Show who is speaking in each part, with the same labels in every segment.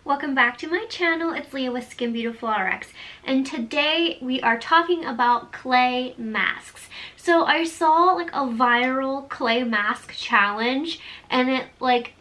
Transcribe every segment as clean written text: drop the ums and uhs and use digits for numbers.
Speaker 1: Welcome back to my channel. It's Leah with Skin Beautiful RX, and today we are talking about clay masks. So I saw like a viral clay mask challenge and it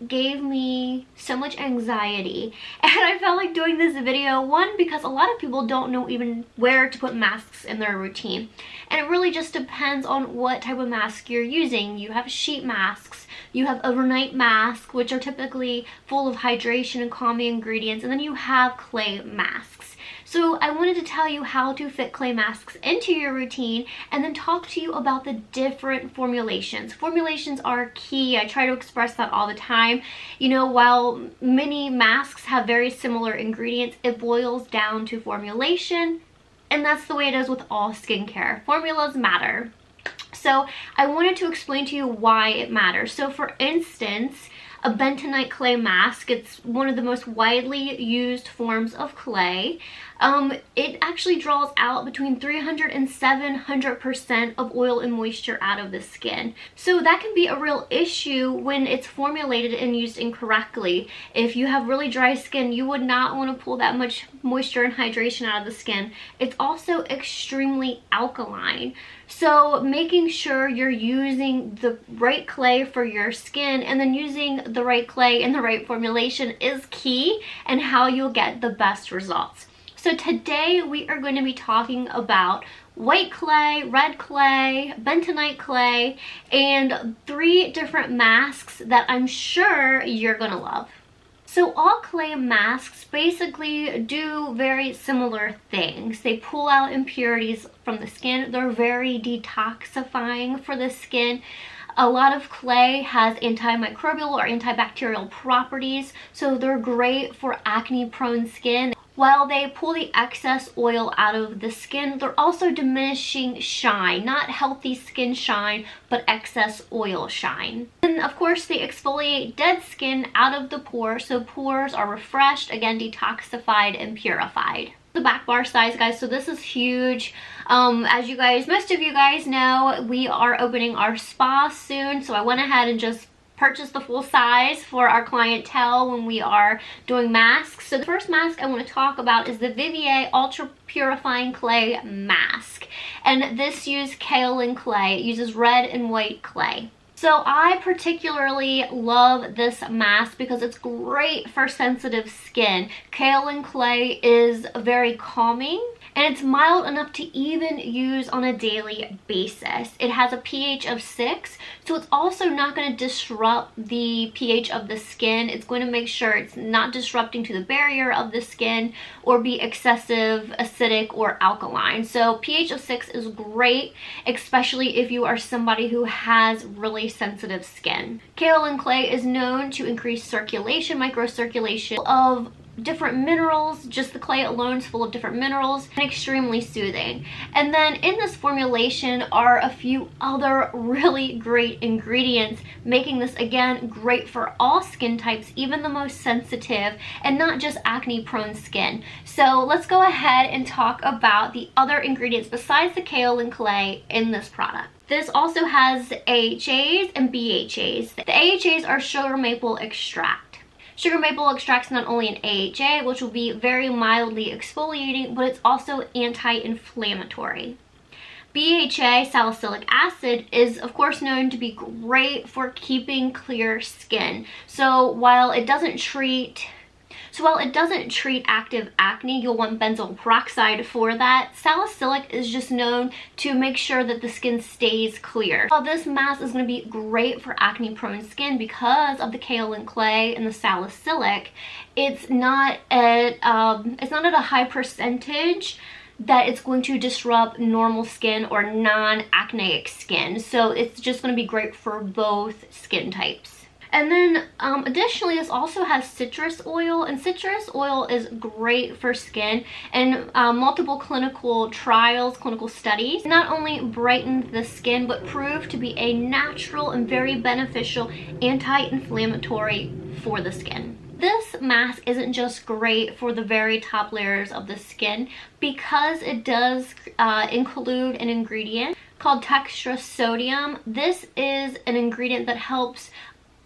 Speaker 1: gave me so much anxiety, and I felt like doing this video, one, because a lot of people don't know even where to put masks in their routine, and it really just depends on what type of mask you're using. You have sheet masks, you have overnight masks, which are typically full of hydration and calming ingredients, and then you have clay masks. So I wanted to tell you how to fit clay masks into your routine and then talk to you about the different formulations. Formulations are key. I try to express that all the time. You know, while many masks have very similar ingredients, it boils down to formulation, and that's the way it is with all skincare. Formulas matter. So I wanted to explain to you why it matters. So for instance, a bentonite clay mask, it's one of the most widely used forms of clay. It actually draws out between 300 and 700% of oil and moisture out of the skin. So that can be a real issue when it's formulated and used incorrectly. If you have really dry skin, you would not want to pull that much moisture and hydration out of the skin. It's also extremely alkaline. So making sure you're using the right clay for your skin and then using the right clay and the right formulation is key, and how you'll get the best results. So today we are going to be talking about white clay, red clay, bentonite clay, and 3 different masks that I'm sure you're gonna love. So all clay masks basically do very similar things. They pull out impurities from the skin. They're very detoxifying for the skin. A lot of clay has antimicrobial or antibacterial properties, so they're great for acne-prone skin. While they pull the excess oil out of the skin, they're also diminishing shine. Not healthy skin shine, but excess oil shine. And of course, they exfoliate dead skin out of the pore, so pores are refreshed, again, detoxified and purified. The back bar size, guys, so this is huge. As you guys, most of you guys know, we are opening our spa soon, so I went ahead and just purchase the full size for our clientele when we are doing masks. So the first mask I want to talk about is the Vivier Ultra Purifying Clay Mask, and this uses kaolin clay. It uses red and white clay. So I particularly love this mask because it's great for sensitive skin. Kaolin clay is very calming, and it's mild enough to even use on a daily basis. It has a pH of 6, so it's also not going to disrupt the pH of the skin. It's going to make sure it's not disrupting to the barrier of the skin or be excessive acidic or alkaline. So pH of 6 is great, especially if you are somebody who has really sensitive skin. Kaolin clay is known to increase circulation, microcirculation of different minerals. Just the clay alone is full of different minerals, and extremely soothing. And then in this formulation are a few other really great ingredients, making this again great for all skin types, even the most sensitive, and not just acne prone skin. So let's go ahead and talk about the other ingredients besides the kaolin clay in this product. This also has AHAs and BHAs. The AHAs are sugar maple extract. Sugar maple extracts not only an AHA, which will be very mildly exfoliating, but it's also anti-inflammatory. BHA, salicylic acid, is of course known to be great for keeping clear skin. So while it doesn't treat active acne, you'll want benzoyl peroxide for that. Salicylic is just known to make sure that the skin stays clear. While this mask is going to be great for acne prone skin because of the kaolin clay and the salicylic, it's not at a high percentage that it's going to disrupt normal skin or non-acneic skin. So it's just going to be great for both skin types. And then additionally, this also has citrus oil, and citrus oil is great for skin. And multiple clinical trials, clinical studies, not only brightened the skin, but proved to be a natural and very beneficial anti-inflammatory for the skin. This mask isn't just great for the very top layers of the skin, because it does include an ingredient called textra sodium. This is an ingredient that helps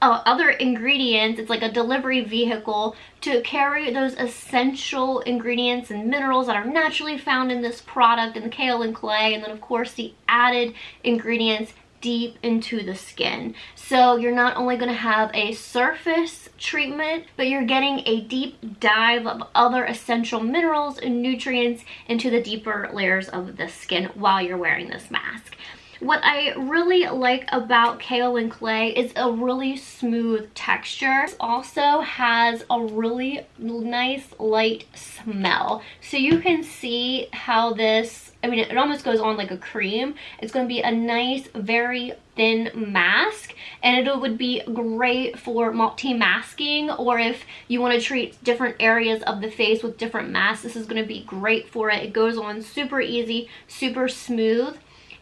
Speaker 1: other ingredients. It's like a delivery vehicle to carry those essential ingredients and minerals that are naturally found in this product, in the kaolin clay, and then of course the added ingredients deep into the skin. So you're not only going to have a surface treatment, but you're getting a deep dive of other essential minerals and nutrients into the deeper layers of the skin while you're wearing this mask. What I really like about kaolin clay is a really smooth texture. It also has a really nice light smell. So you can see how this, I mean, it almost goes on like a cream. It's going to be a nice, very thin mask, and it would be great for multi-masking, or if you want to treat different areas of the face with different masks, this is going to be great for it. It goes on super easy, super smooth,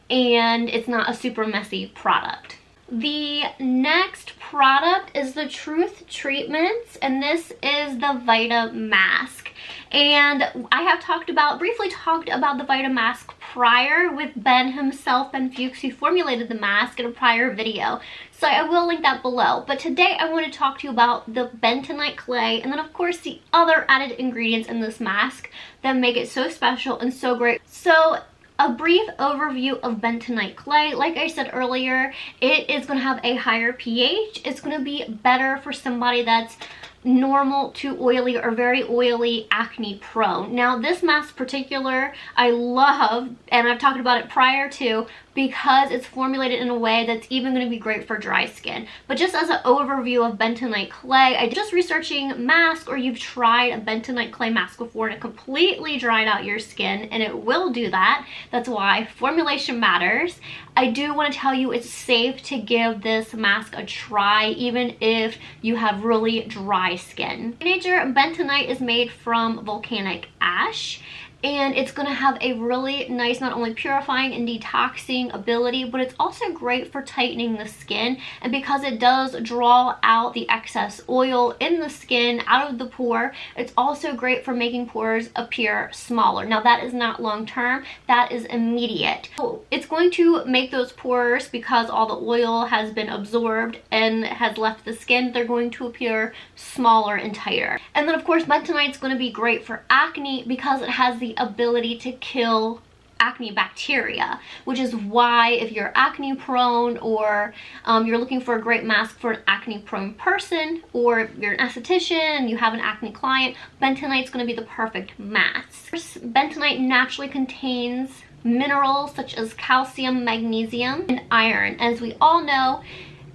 Speaker 1: and it's not a super messy product. The next product is the Truth Treatments, and this is the Vita Mask. And I have briefly talked about the Vita Mask prior with Ben himself, Ben Fuchs, who formulated the mask in a prior video. So I will link that below. But today I want to talk to you about the bentonite clay, and then of course the other added ingredients in this mask that make it so special and so great. So a brief overview of bentonite clay. Like I said earlier, it is going to have a higher pH. It's going to be better for somebody that's normal to oily or very oily, acne prone. Now this mask particular I love, and I've talked about it prior to, because it's formulated in a way that's even going to be great for dry skin. But just as an overview of bentonite clay, I just researching masks, or you've tried a bentonite clay mask before and it completely dried out your skin, and it will do that. That's why formulation matters. I do want to tell you it's safe to give this mask a try, even if you have really dry skin. By nature, bentonite is made from volcanic ash, and it's going to have a really nice, not only purifying and detoxing ability, but it's also great for tightening the skin. And because it does draw out the excess oil in the skin out of the pore, it's also great for making pores appear smaller. Now that is not long term, that is immediate. So it's going to make those pores, because all the oil has been absorbed and has left the skin, they're going to appear smaller and tighter. And then of course bentonite is going to be great for acne, because it has the ability to kill acne bacteria, which is why if you're acne prone, or you're looking for a great mask for an acne prone person, or if you're an esthetician, you have an acne client, bentonite is going to be the perfect mask. Bentonite naturally contains minerals such as calcium, magnesium, and iron. As we all know,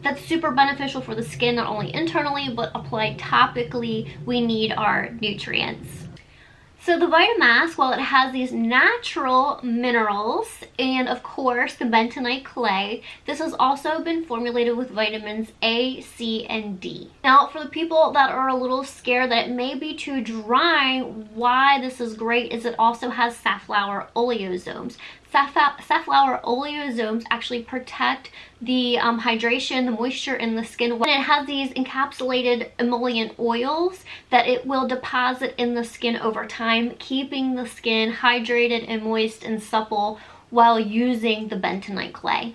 Speaker 1: that's super beneficial for the skin, not only internally but applied topically. We need our nutrients. So the Vita Mask, while it has these natural minerals and of course the bentonite clay, this has also been formulated with vitamins A, C, and D. Now for the people that are a little scared that it may be too dry, why this is great is it also has safflower oleosomes. Safflower oleosomes actually protect the hydration, the moisture in the skin. And it has these encapsulated emollient oils that it will deposit in the skin over time, keeping the skin hydrated and moist and supple while using the bentonite clay.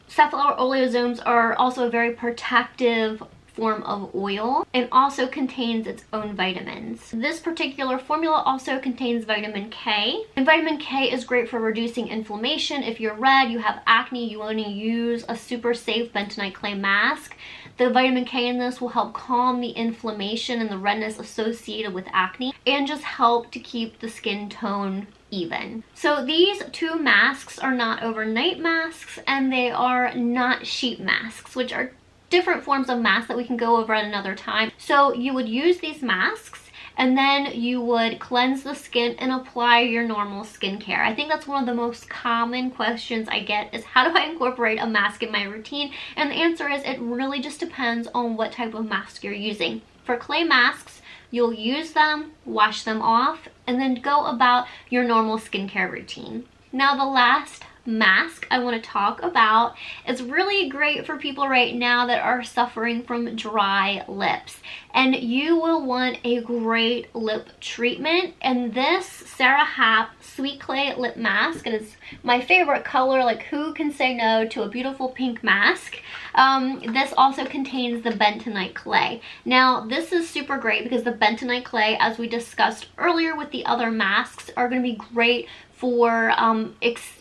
Speaker 1: Safflower oleosomes are also a very protective form of oil, and also contains its own vitamins. This particular formula also contains vitamin K, and vitamin K is great for reducing inflammation. If you're red, you have acne, you want to use a super safe bentonite clay mask, the vitamin K in this will help calm the inflammation and the redness associated with acne, and just help to keep the skin tone even. So these two masks are not overnight masks, and they are not sheet masks, which are different forms of masks that we can go over at another time. So you would use these masks, and then you would cleanse the skin and apply your normal skincare. I think that's one of the most common questions I get is, how do I incorporate a mask in my routine? And the answer is, it really just depends on what type of mask you're using. For clay masks, you'll use them, wash them off, and then go about your normal skincare routine. Now the last mask I want to talk about. It's really great for people right now that are suffering from dry lips, and you will want a great lip treatment. And this Sara Happ Sweet Clay Lip Mask, and it's my favorite color. Like, who can say no to a beautiful pink mask? This also contains the bentonite clay. Now this is super great because the bentonite clay, as we discussed earlier with the other masks, are going to be great for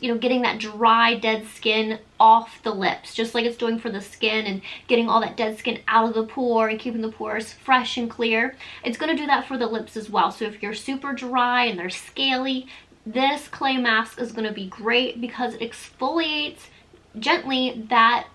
Speaker 1: getting that dry, dead skin off the lips, just like it's doing for the skin, and getting all that dead skin out of the pore and keeping the pores fresh and clear. It's going to do that for the lips as well. So if you're super dry and they're scaly, this clay mask is going to be great because it exfoliates gently that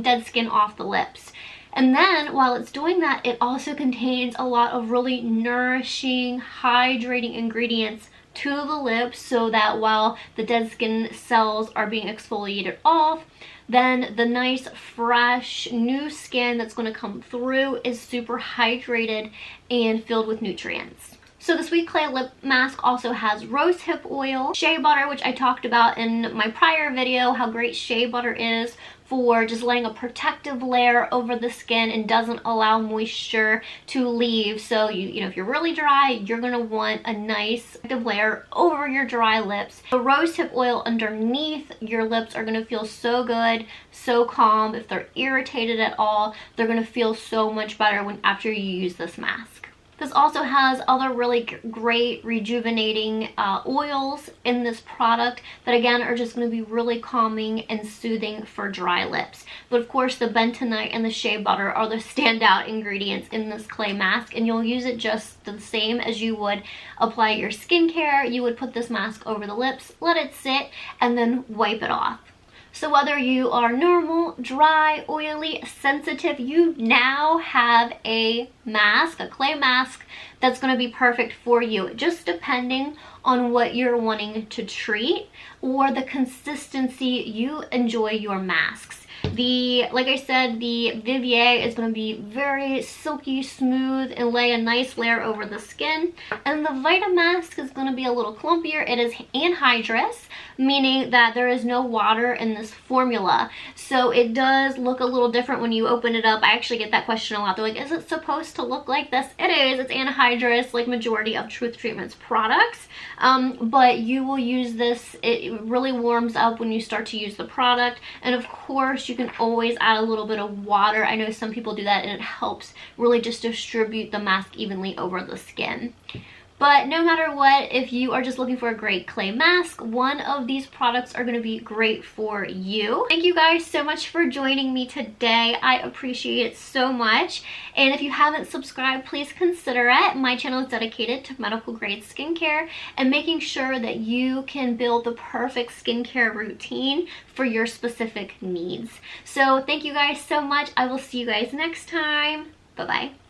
Speaker 1: dead skin off the lips. And then while it's doing that, it also contains a lot of really nourishing, hydrating ingredients to the lips, so that while the dead skin cells are being exfoliated off, then the nice, fresh, new skin that's going to come through is super hydrated and filled with nutrients. So the Sweet Clay Lip Mask also has rosehip oil, shea butter, which I talked about in my prior video, how great shea butter is for just laying a protective layer over the skin and doesn't allow moisture to leave. So if you're really dry, you're gonna want a nice protective layer over your dry lips. The rosehip oil underneath your lips are gonna feel so good, so calm. If they're irritated at all, they're gonna feel so much better after you use this mask. This also has other really great rejuvenating oils in this product that again are just going to be really calming and soothing for dry lips. But of course the bentonite and the shea butter are the standout ingredients in this clay mask, and you'll use it just the same as you would apply your skincare. You would put this mask over the lips, let it sit, and then wipe it off. So whether you are normal, dry, oily, sensitive, you now have a mask, a clay mask, that's going to be perfect for you, just depending on what you're wanting to treat or the consistency you enjoy your masks. Like I said, the Vivier is going to be very silky smooth and lay a nice layer over the skin. And the Vita Mask is going to be a little clumpier. It is anhydrous, meaning that there is no water in this formula. So it does look a little different when you open it up. I actually get that question a lot. They're like, is it supposed to look like this? It is. It's anhydrous, like majority of Truth Treatment's products. But you will use this. It really warms up when you start to use the product. And of course, you can always add a little bit of water. I know some people do that, and it helps really just distribute the mask evenly over the skin. But no matter what, if you are just looking for a great clay mask, one of these products are going to be great for you. Thank you guys so much for joining me today. I appreciate it so much. And if you haven't subscribed, please consider it. My channel is dedicated to medical grade skincare and making sure that you can build the perfect skincare routine for your specific needs. So thank you guys so much. I will see you guys next time. Bye-bye.